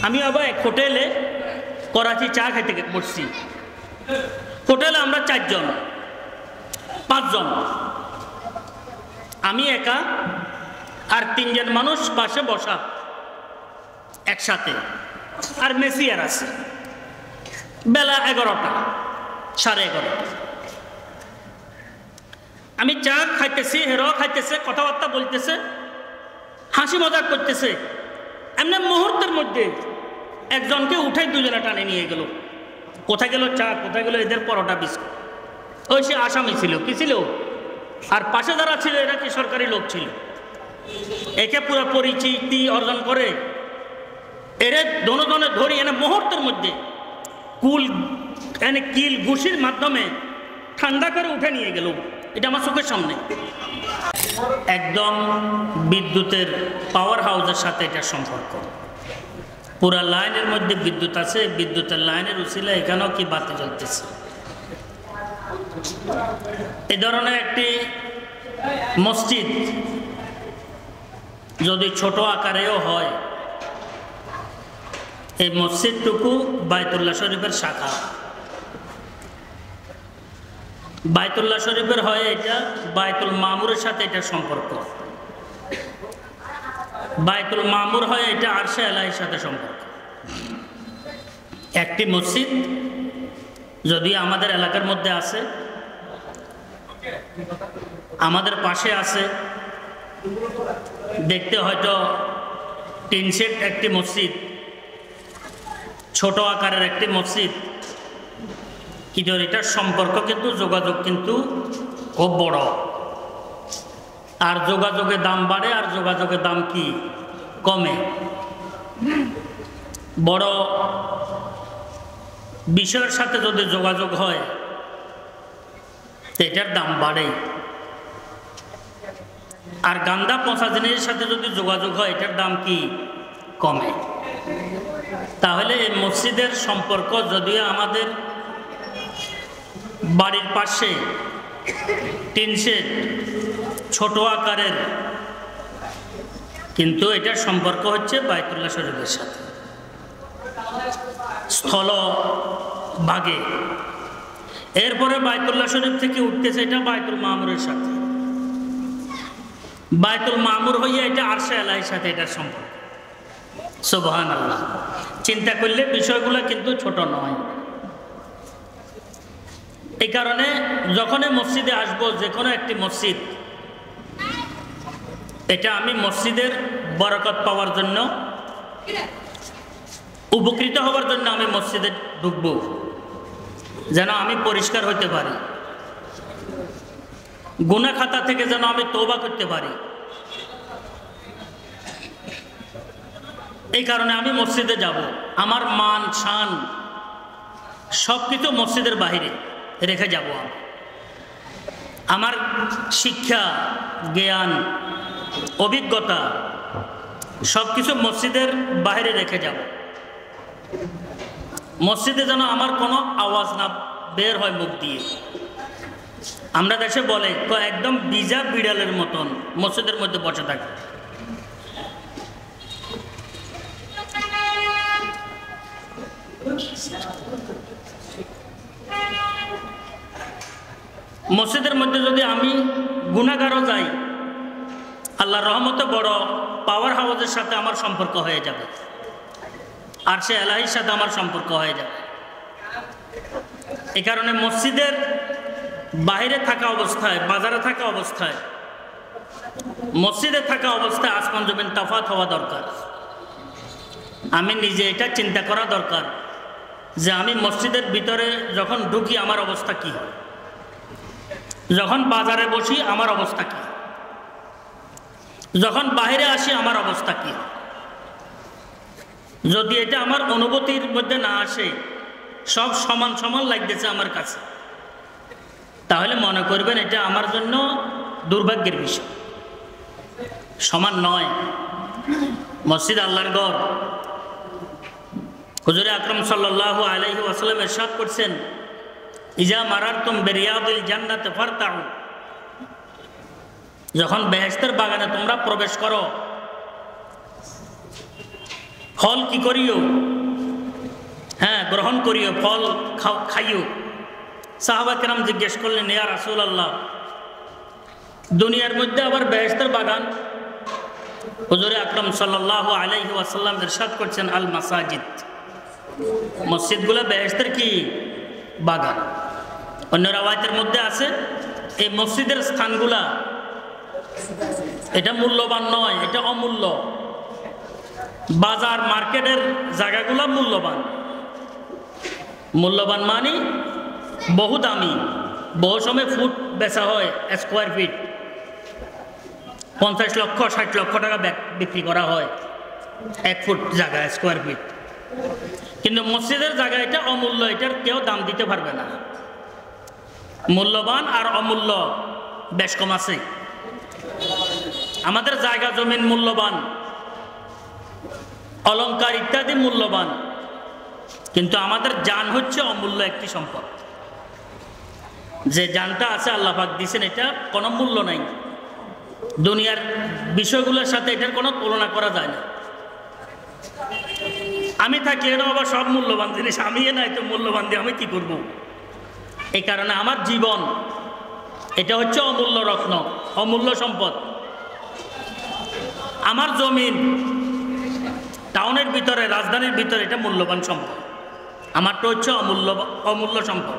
আমি আবার এক হোটেলে করাচি চা খাইতে বসছি। হোটেলে আমরা 4 জন 5 জন, আমি একা আর 3 জন মানুষ পাশে বসা একসাথে, আর মেসিয়ার আছে। বেলা 11টা, 11:30। আমি চা খাইতেছি, হেরাও খাইতেছে, কথাবার্তা বলতেছে, হাসি মজাক করতেছে। এমনি মুহূর্তের মধ্যে একজনকে উঠাই 2 জনে টানে নিয়ে গেল। কোথায় গেল চা, কোথায় গেল এদের পরোটা বিস্কুট। ওই সে আসামি ছিল, কি ছিল, আর পাশে যারা ছিল এরা কি সরকারি লোক ছিল। একে পুরো পরিচিতি অর্জন করে এরা দোনোজনে ধরি এনে মুহূর্তের মধ্যে কিল ঘুষির মাধ্যমে ঠান্ডা করে উঠে নিয়ে গেল। এটা আমার চোখের সামনে। একদম বিদ্যুতের পাওয়ার হাউসের সাথে এটা সম্পর্ক। পুরা লাইনের মধ্যে বিদ্যুৎ আছে, বিদ্যুতের লাইনের উছিলা এখানেও কি বাতি জ্বলতেছে। এই ধরনের একটি মসজিদ যদি ছোট আকারেও হয়, এই মসজিদটুকু বায়তুল্লাহ শরীফের শাখা। বায়তুল্লাহ শরীফের হয় এটা, বায়তুল মামুরের সাথে এটা সম্পর্ক। বায়তুল মামুর হয় এটা আরশে এলাহির সাথে সম্পর্ক। একটি মসজিদ যদি আমাদের এলাকার মধ্যে আছে, আমাদের পাশে আছে, দেখতে হয়তো টিন শেড একটি মসজিদ, ছোট আকারের একটি মসজিদ, কিন্তু এটার সম্পর্ক কিন্তু যোগাযোগ কিন্তু খুব বড়। আর যোগাযোগের দাম বাড়ে, আর যোগাযোগের দাম কি কমে। বড় বিষয়ের সাথে যদি যোগাযোগ হয় এটার দাম বাড়ে, আর গান্দা পচা জিনিসের সাথে যদি যোগাযোগ হয় এটার দাম কি কমে। তাহলে এই মসজিদের সম্পর্ক যদিও আমাদের বাড়ির পাশে টিন শেড ছোট আকারের, কিন্তু এটার সম্পর্ক হচ্ছে বায়তুল্লাহ শরীফের সাথে স্থল ভাগে। এরপরে বায়তুল্লাহ শরীফ থেকে উঠতেছে এটা বায়তুল মামুরের সাথে। বায়তুল মামুর হইয়া এটা আরশে এলাহির সাথে এটার সম্পর্ক। সুবহানাল্লাহ। চিন্তা করলে বিষয়গুলো কিন্তু ছোট নয়। এই কারণে যখনই মসজিদে আসবো, যে কোনো একটি মসজিদ, এটা আমি মসজিদের বরকত পাওয়ার জন্য, উপকৃত হওয়ার জন্য আমি মসজিদে ঢুকবো, যেন আমি পরিষ্কার হতে পারি, গুনাহ খাতা থেকে যেন আমি তওবা করতে পারি। এই কারণে আমি মসজিদে যাব। আমার মান শান সব কিছু মসজিদের বাইরে রেখে যাব। আমার শিক্ষা, জ্ঞান, অভিজ্ঞতা সব কিছু মসজিদের বাইরে রেখে যাব। মসজিদে যেন আমার কোনো আওয়াজ না বের হয় মুখ দিয়ে। আমরা দেশে বলে একদম বিজা বিড়ালের মতন মসজিদের মধ্যে বসে থাকে। মসজিদের মধ্যে যদি আমি গুনাহগারও যাই, আল্লাহর রহমতে বড় পাওয়ার হাউসের সাথে আমার সম্পর্ক হয়ে যাবে, আরশে এলাহির সাথে আমার সম্পর্ক হয়ে যাবে। এই কারণে মসজিদের বাইরে থাকা অবস্থায়, বাজারে থাকা অবস্থায়, মসজিদে থাকা অবস্থায় আসমান জমিন তফাৎ হওয়া দরকার। আমি নিজে এটা চিন্তা করা দরকার যে আমি মসজিদের ভিতরে যখন ঢুকি আমার অবস্থা কি হয়, যখন বাজারে বসি আমার অবস্থা কি, যখন বাইরে আসি আমার অবস্থা কি। যদি এটা আমার অনুভূতির মধ্যে না আসে, সব সমান সমান লাগতেছে আমার কাছে, তাহলে মনে করবেন এটা আমার জন্য দুর্ভাগ্যের বিষয়। সমান নয়। মসজিদ আল্লাহর ঘর। হুজুরে আকরাম সাল্লাল্লাহু আলাইহি ওয়াসাল্লাম ইরশাদ করছেন, ইজা মারারতুম বিরিয়াদিল জান্নাতি ফারতাউ, যখন বেহেশতের বাগানে তোমরা প্রবেশ করো, ফল কি করিও? হ্যাঁ, গ্রহণ করিও, ফল খাইও। সাহাবা কেরাম জিজ্ঞেস করলেন, ইয়া রাসূলুল্লাহ, দুনিয়ার মধ্যে আবার বেহেশতের বাগান? হুজুর আকরাম সাল্লাল্লাহু আলাইহি ওয়াসাল্লাম ইরশাদ করছেন, আল মাসাজিদ, মসজিদগুলো বেহেশতের কি বাগান। অন্য রাওয়ায়াতের মধ্যে আছে এই মসজিদের স্থানগুলা এটা মূল্যবান নয়, এটা অমূল্য। বাজার মার্কেটের জায়গাগুলো মূল্যবান। মূল্যবান মানে বহু দামি, বহু সময় ফুট বেচা হয়, স্কোয়ার ফিট 50 লক্ষ 60 লক্ষ টাকা বিক্রি করা হয় 1 ফুট জায়গা, স্কোয়ার ফিট। কিন্তু মসজিদের জায়গা এটা অমূল্য, এটার কেউ দাম দিতে পারবে না। মূল্যবান আর অমূল্য বেশ কম আছে। আমাদের জায়গা জমিন মূল্যবান, অলংকার ইত্যাদি মূল্যবান, কিন্তু আমাদের জান হচ্ছে অমূল্য একটি সম্পদ। যে জানটা আছে আল্লাহ পাক দিয়েছেন, এটা কোনো মূল্য নাই। দুনিয়ার বিষয়গুলোর সাথে এটার কোনো তুলনা করা যায় না। আমি থাকলে এটা আবার সব মূল্যবান জিনিস, আমি নাই তো মূল্যবান দিয়ে আমি কি করব? এই কারণে আমার জীবন এটা হচ্ছে অমূল্য রত্ন, অমূল্য সম্পদ। আমার জমিন টাউনের ভিতরে, রাজধানীর ভিতরে, এটা মূল্যবান সম্পদ। আমারটা হচ্ছে অমূল্য সম্পদ।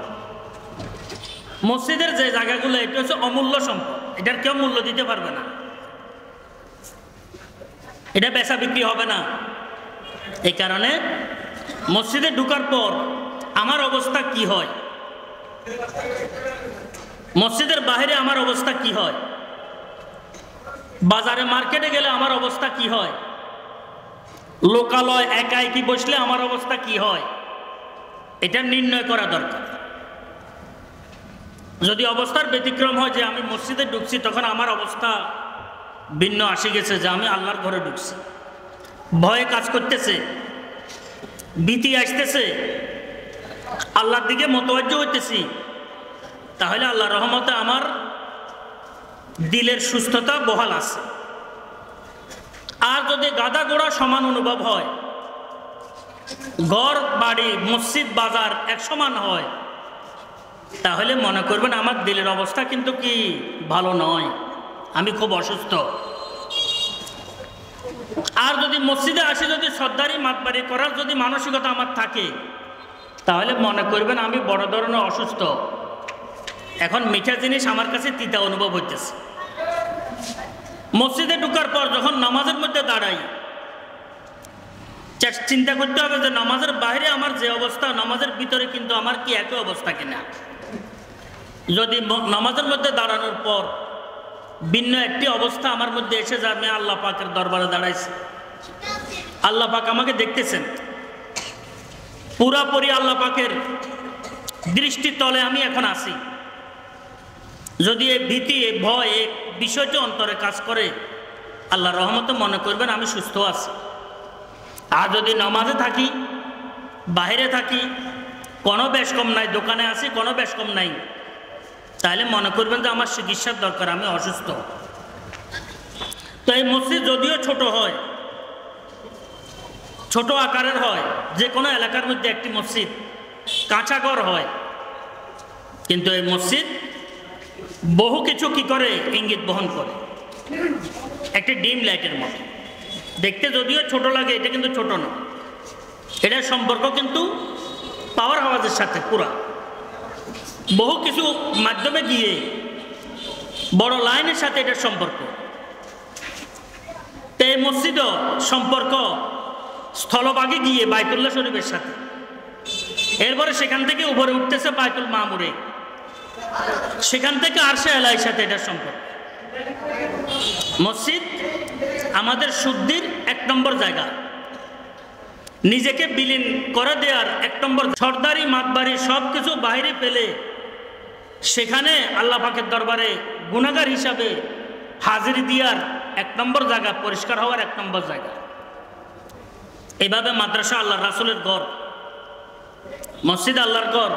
মসজিদের যে জায়গাগুলো এটা হচ্ছে অমূল্য সম্পদ, এটার কেউ মূল্য দিতে পারবে না। এটা বেচা বিক্রি হবে না। এই কারণে মসজিদে ঢোকার পর আমার অবস্থা কি হয়, মসজিদের বাইরে আমার অবস্থা কি হয়, বাজারে মার্কেটে গেলে আমার অবস্থা কি হয়, লোকালয় একাই কি বসলে আমার অবস্থা কি হয়, এটা নির্ণয় করা দরকার। যদি অবস্থার ব্যতিক্রম হয় যে আমি মসজিদে ঢুকছি, তখন আমার অবস্থা ভিন্ন আসে গেছে, যে আমি আল্লাহর ঘরে ঢুকছি, ভয়ে কাজ করতেছে, ভীতি আসতেছে, আল্লাহর দিকে মোতওয়াজ্জহ হইতেছি, তাহলে আল্লাহর রহমতে আমার দিলের সুস্থতা বহাল আছে। আর যদি গাদা গোড়া সমান অনুভব হয়, ঘর বাড়ি মসজিদ বাজার এক সমান হয়, তাহলে মনে করবেন আমার দিলের অবস্থা কিন্তু কি ভালো নয়, আমি খুব অসুস্থ। আর যদি মসজিদে আসে যদি সর্দারি মাতবারি করার যদি মানসিকতা আমার থাকে, তাহলে মনে করবেন আমি বড় ধরনের অসুস্থ। এখন মিঠা জিনিস আমার কাছে তিতা অনুভব হইতেছে। মসজিদে ঢোকার পর যখন নামাজের মধ্যে দাঁড়াই, চিন্তা করতে হবে যে নামাজের বাইরে আমার যে অবস্থা, নামাজের ভিতরে কিন্তু আমার কি একই অবস্থা কিনা। যদি নামাজের মধ্যে দাঁড়ানোর পর ভিন্ন একটি অবস্থা আমার মধ্যে এসে যায়, আমি আল্লাহ পাকের দরবারে দাঁড়াইছি, আল্লাহ পাক আমাকে দেখতেছেন, পুরাপুরি আল্লাহ পাকের দৃষ্টির তলে আমি এখন আছি। যদি এই ভীতি, এই ভয়, এই বিষয়টি অন্তরে কাজ করে, আল্লাহর রহমতে মনে করবেন আমি সুস্থ আছি। আর যদি নামাজে থাকি, বাইরে থাকি, কোনো বেশ কম নাই, দোকানে আছি, কোনো বেশ কম নাই, তাহলে মনে করবেন যে আমার চিকিৎসার দরকার, আমি অসুস্থ। তো এই মসজিদ যদিও ছোট হয়, ছোট আকারের হয়, যে কোনো এলাকার মধ্যে একটি মসজিদ কাঁচা ঘর হয়, কিন্তু এই মসজিদ বহু কিছু কি করে ইঙ্গিত বহন করে। একটি ডিম লাইটের মতো দেখতে যদিও ছোট লাগে, এটা কিন্তু ছোট না, এটার সম্পর্ক কিন্তু পাওয়ার হাউসের সাথে পুরা বহু কিছু মাধ্যমে গিয়ে বড় লাইনের সাথে এটার সম্পর্ক। এই মসজিদও সম্পর্ক স্থলভাগে গিয়ে বাইতুল্লাহ শরীফের সাথে, এরপরে সেখান থেকে উপরে উঠতেছে বাইতুল মামুরে, সেখান থেকে আরশে আলাইর সাথে এটার সম্পর্ক। মসজিদ আমাদের শুদ্ধির 1 নম্বর জায়গা, নিজেকে বিলীন করে দেওয়ার 1 নম্বর, সর্দারি মাতবারি সব কিছু বাইরে ফেলে সেখানে আল্লাহ পাকের দরবারে গুনাহগার হিসাবে হাজিরি দেওয়ার 1 নম্বর জায়গা, পরিষ্কার হওয়ার 1 নম্বর জায়গা। এইভাবে মাদ্রাসা আল্লাহর রাসূলের ঘর, মসজিদ আল্লাহর ঘর,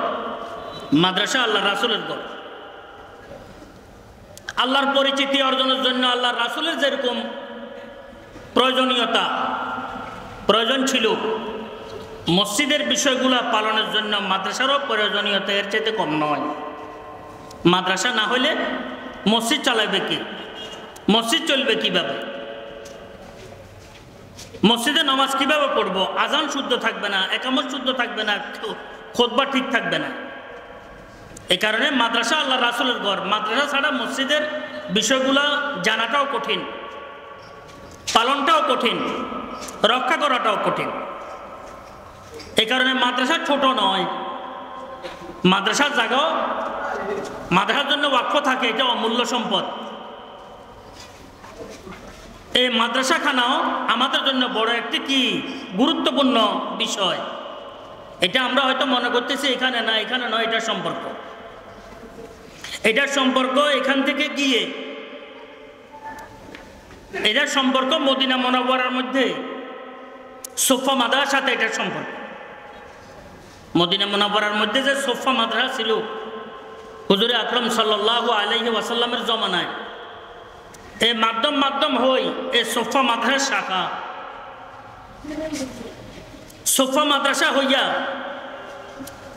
মাদ্রাসা আল্লাহর রাসূলের ঘর। আল্লাহর পরিচিতি অর্জনের জন্য আল্লাহর রাসূলের যেরকম প্রয়োজনীয়তা, প্রয়োজন ছিল, মসজিদের বিষয়গুলো পালনের জন্য মাদ্রাসারও প্রয়োজনীয়তা এর চাইতে কম নয়। মাদ্রাসা না হলে মসজিদ চালাবে কি? মসজিদ চলবে কিভাবে? মসজিদে নামাজ কিভাবে পড়বো? আজান শুদ্ধ থাকবে না, একামত শুদ্ধ থাকবে না, খুতবা ঠিক থাকবে না। এই কারণে মাদ্রাসা আল্লাহ রাসূলের ঘর। মাদ্রাসা ছাড়া মসজিদের বিষয়গুলো জানাটাও কঠিন, পালনটাও কঠিন, রক্ষা করাটাও কঠিন। এই কারণে মাদ্রাসা ছোট নয়। মাদ্রাসার জায়গাও, মাদ্রাসার জন্য ওয়াকফ থাকে, এটা অমূল্য সম্পদ। এই মাদ্রাসাখানাও আমাদের জন্য বড় একটি কি গুরুত্বপূর্ণ বিষয়। এটা আমরা হয়তো মনে করতেছি এখানে না, এখানে নয়, এটার সম্পর্ক, এটার সম্পর্ক এখান থেকে গিয়ে, এটার সম্পর্ক মদিনা মুনাওয়ারার মধ্যে সোফা মাদ্রাসার সাথে এটার সম্পর্ক। মদিনা মুনাওয়ারার মধ্যে যে সোফা মাদ্রাসা ছিল হুজুরে আকরাম সাল্লাল্লাহু আলাইহি ওয়াসাল্লামের জমানায়, এই মাধ্যম হই এই সোফা মাদ্রাসার শাখা। সোফা মাদ্রাসা হইয়া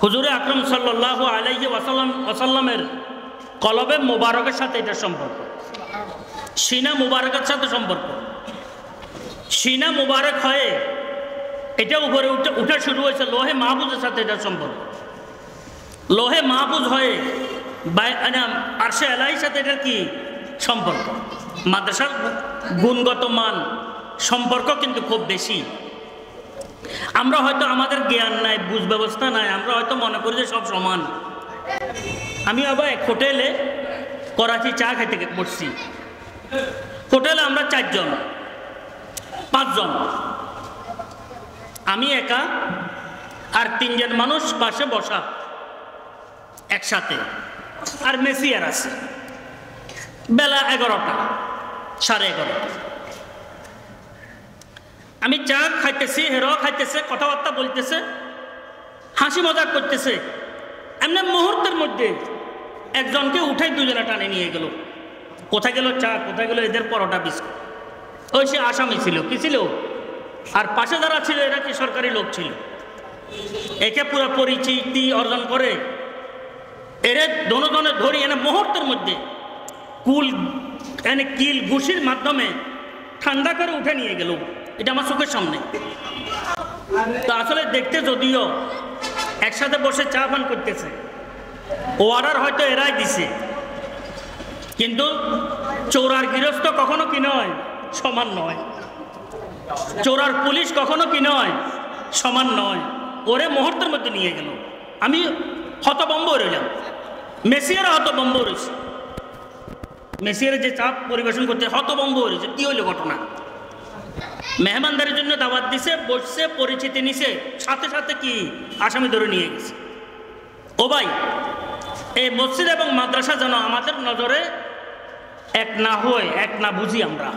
হুজুরে আকরাম সাল্লাল্লাহু আলাইহি ওয়াসাল্লামের কলবে মুবারকের সাথে এটার সম্পর্ক, সিনা মুবারকের সাথে সম্পর্ক। সিনা মুবারক হয়ে এটা উপরে উঠা শুরু হয়েছে লোহে মাহফুজের সাথে এটার সম্পর্ক। লোহে মাহফুজ হয়ে আরশে আলাহির সাথে এটার কি সম্পর্ক? মাদ্রাসার গুণগত মান সম্পর্ক কিন্তু খুব বেশি। আমরা হয়তো আমাদের জ্ঞান নাই, বুঝ ব্যবস্থা নাই, আমরা হয়তো মনে করি যে সব সমান। আমি আবার এক হোটেলে করাচি চা খাইতে বসছি। হোটেলে আমরা 4 জন 5 জন, আমি একা আর 3 জন মানুষ পাশে বসা একসাথে, আর মেসিয়ার আছে। বেলা 11টা, 11:30। আমি চা খাইতেছি, হেরো খাইতেছে, কথাবার্তা বলতেছে, হাসি মজাক করতেছে। এমনি মুহূর্তের মধ্যে একজনকে উঠাই 2 জনে টানে নিয়ে গেল। কোথায় গেল চা, কোথায় গেল এদের পরোটা বিস্কুট। ওই সে আসামি ছিল, কি ছিল, আর পাশে যারা ছিল এরা কি সরকারি লোক ছিল। একে পুরো পরিচিতি অর্জন করে এরে দোনো ধরি এনে মুহূর্তের মধ্যে কিল ঘুষির মাধ্যমে ঠান্ডা করে উঠে নিয়ে গেল। এটা আমার চোখের সামনে। তো আসলে দেখতে যদিও একসাথে বসে চা পান করতেছে, অর্ডার হয়তো এরাই দিছে, কিন্তু চোরার গৃহস্থ কখনো কি নয় সমান নয়, চোরার পুলিশ কখনো কি নয় সমান নয়। ওরে মুহূর্তের মধ্যে নিয়ে গেল। আমি হতভম্ব রইলাম, মেসিয়ারা হতভম্ব রয়েছে। মেসিয়ার যে চাপ পরিবেশন করতে হতভম্ব রয়েছে। কি হইল ঘটনা? মেহমানদারের জন্য দাওয়াত দিছে, বসছে, পরিচিতি নিছে, সাথে সাথে কি আসামি ধরে নিয়ে গেছে। ও ভাই, এই মসজিদ এবং মাদ্রাসা যেন আমাদের নজরে এক না হয়, এক না বুঝি আমরা।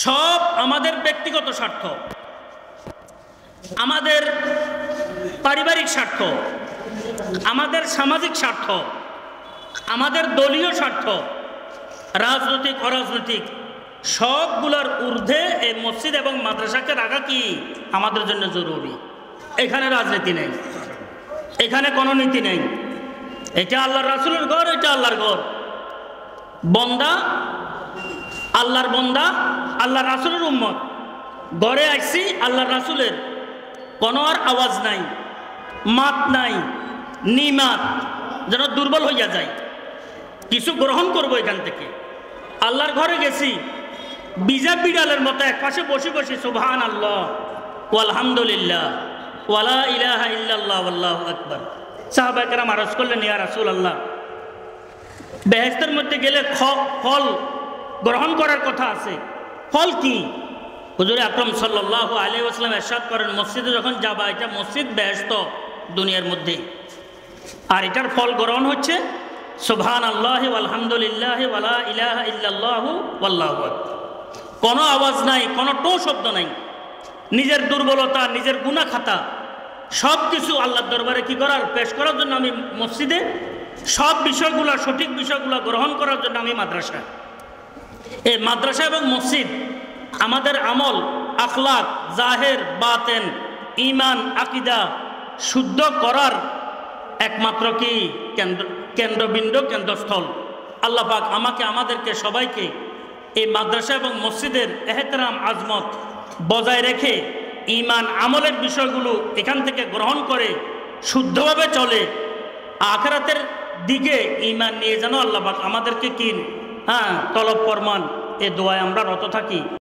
সব আমাদের ব্যক্তিগত স্বার্থ, আমাদের পারিবারিক স্বার্থ, আমাদের সামাজিক স্বার্থ, আমাদের দলীয় স্বার্থ, রাজনৈতিক অরাজনৈতিক সবগুলোর ঊর্ধ্বে এই মসজিদ এবং মাদ্রাসাকে রাখা কি আমাদের জন্য জরুরি। এখানে রাজনীতি নেই, এখানে কোনো নীতি নেই। এটা আল্লাহর রাসূলের ঘর, এটা আল্লাহর ঘর। বন্দা আল্লাহর বন্দা, আল্লাহর রাসূলের উম্মত। ঘরে আসছি আল্লাহর রাসূলের, কোনো আর আওয়াজ নাই, মাত নাই, নিমাত যেন দুর্বল হইয়া যায়। কিছু গ্রহণ করবো এখান থেকে। আল্লাহর ঘরে গেছি, বিজা বিড়ালের মতো এক পাশে বসে বসে সুবহানাল্লাহ আলহামদুলিল্লাহ ওয়ালা ইলাহা ইল্লাল্লাহ আল্লাহু আকবার। সাহাবায়ে কেরাম আরজ করলেন, ইয়া রাসূলুল্লাহ, বেহেশতের মধ্যে গেলে ফল গ্রহণ করার কথা আছে, ফল কি? হুজুর আকরাম সাল্লাল্লাহু আলাইহি ওয়াসাল্লাম ইরশাদ করেন, মসজিদে যখন যাবা, এটা মসজিদ বেহেশত দুনিয়ার মধ্যে, আর এটার ফল গ্রহণ হচ্ছে সুবহানাল্লাহি আলহামদুলিল্লাহি ওয়ালা ইলাহা ইল্লাল্লাহু আল্লাহু আকবার। কোনো আওয়াজ নাই, কোনো টো শব্দ নাই। নিজের দুর্বলতা, নিজের গুনাহ খাতা সব কিছু আল্লাহর দরবারে কি করার, পেশ করার জন্য আমি মসজিদে, সব বিষয়গুলো, সঠিক বিষয়গুলো গ্রহণ করার জন্য আমি মাদ্রাসা। এই মাদ্রাসা এবং মসজিদ আমাদের আমল আখলাক জাহের বাতেন ঈমান আকীদা শুদ্ধ করার একমাত্র কি কেন্দ্রবিন্দু কেন্দ্রস্থল। আল্লাহ পাক আমাকে আমাদেরকে সবাইকে এই মাদ্রাসা এবং মসজিদের এহতেরাম আজমত বজায় রেখে ঈমান আমলের বিষয়গুলো এখান থেকে গ্রহণ করে শুদ্ধভাবে চলে আখিরাতের দিকে ঈমান নিয়ে যেন আল্লাহ পাক আমাদেরকে কি তলব ফরমান। এ দোয়ায় আমরা রত থাকি।